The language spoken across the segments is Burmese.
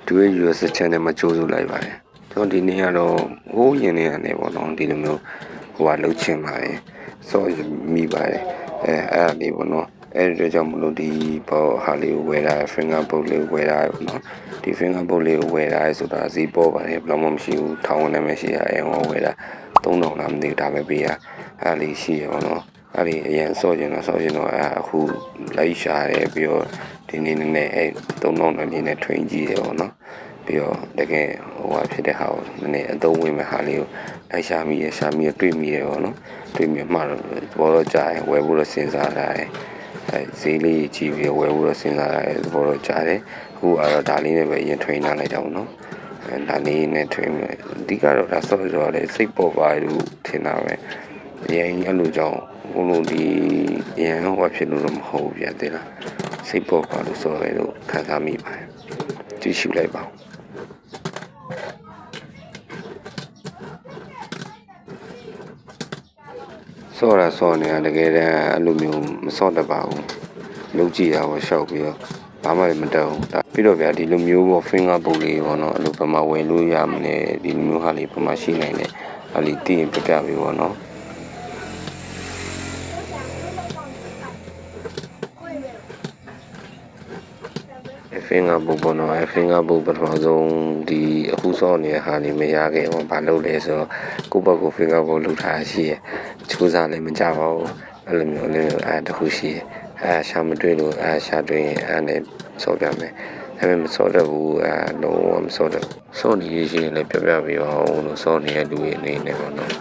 သူရဲ့ US channel မှာကြိုးစုလိုက်ပါတယ်ကျွန်တော်ဒီနေ့ကတော့ဟိုးရင်နေရတယ်ပေါ့နော်ဒီလိုမျိုးဟိုကလှုပ်ချင်ပါတယ်စောမိပါတယ်အဲ့ဒါလေးပေါ့နော်အဲ့ဒီကြောင့်မလို့ဒီပေါ့ဟာလေးကိုဝယ်တာ finger bolt လေးကိုဝယ်တာပေါ့နော်ဒီ finger bolt လေးကိုဝယ်တာဆိုတာဈေးပေါ်ပါတယ်ဘယ်မှမရှိဘူးထောင်နဲ့မရှိရအဲ့ဟောဝယ်တာ3000လားမသိဘူးဒါပဲပေးရအဲ့လေးရှိရပေါ့နော်အဲ့ဒီအရင်စောကျင်တော့အခုလိုက်ရှာတယ်ပြီးတော့ဒီနေ့နဲ့အဲ့3000လေးနဲ့ train ကြည့်တယ်ပေါ့နော်ပြီးတော့တကယ်ဟိုဟာဖြစ်တဲ့ဟာကိုနည်းနည်းအသုံးဝင်မဲ့ဟာလေးကိုလိုက်ရှာမိတွေ့မိတယ်ပေါ့နော်တွေ့မိမှတော့ဘောတော့ကြာရင်ဝယ်ဖို့တော့စဉ်းစားတာရယ်အဲဈေးလေးကြည့်ပြီးဝယ်ဖို့တော့စဉ်းစားတာရယ်ဘောတော့ကြာတယ်အခုကတော့ဒါလေးနဲ့ပဲအရင် train လိုက်တာပေါ့နော်အဲဒါလေးနဲ့ train မယ်အဓိကတော့ဒါဆော့ဆိုတော့လေစိတ်ပေါ်ပါလို့ထင်တာပဲအရင်အဲ့လိုကြောင့်ဘုံလို့ဒီအရင်ဟောဖြစ်လို့တော့မဟုတ်ဘူးပြသေးလားစိတ်ပေါ်ပါလို့ဆိုရဲလို့ခံစားမိပါတယ်ကြည့်ရှုလိုက်ပါစောနေရတကယ်တမ်းအဲ့လိုမျိုးမစောတတ်ပါဘူးလုံးကြည့်ရပါရှောက်ပြီးတော့ဘာမှမတက်ဘူးဒါပြီးတော့ဗျာဒီလိုမျိုးပေါ့ finger bolt လေးပေါ့နော်အဲ့လိုပမာဝယ်လို့ရမလဲဒီလိုမျိုးဟာလေးပမာရှိနိုင်တယ်အဲ့ဒီတည်ရင်ပြပြပြီးပေါ့နော်finger bolt ပေါ့နော်finger bolt ပထမဆုံးဒီအခုစောနေတဲ့ဟာလေးမရခဲ့ဘူးဘာလုပ်လဲဆိုတော့ကိုယ့်ဘက်ကို finger bolt လုပ်ထားရှိရချိုးစားလည်းမကြပါဘူးအဲ့လိုမျိုးလေးအဲ့တခုရှိရရှာမတွေ့လို့ရှာတွေ့ရင်အဲ့နဲ့စောပြမယ်ဒါပေမဲ့မစောတတ်ဘူးလုံးဝမစောတတ်စောနေရရှိရင်လည်းပြပြီးအောင်လို့စောနေတဲ့လူတွေအနေနဲ့ပေါ့နော်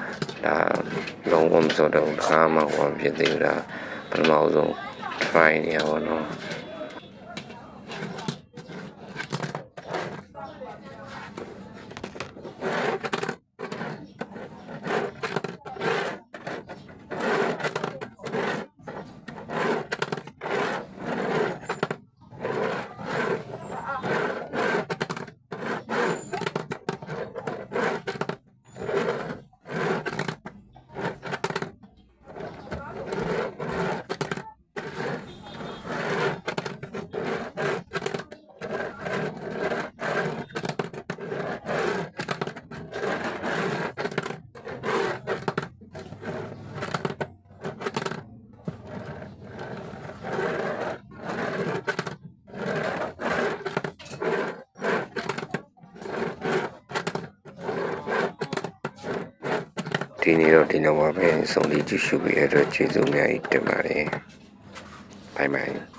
ဒါလုံးဝမစောတတ်ဘူးဒါမှဟောဖြစ်သေးတာပထမဆုံး try နေရပါတော့ဒီနေ့တော့ဒီလောက်ပါပဲဆုံးလေးကြည့်ရှုပြီးရတော့ကျေးဇူးများကြီးတင်ပါတယ်ဘိုင်ဘိုင်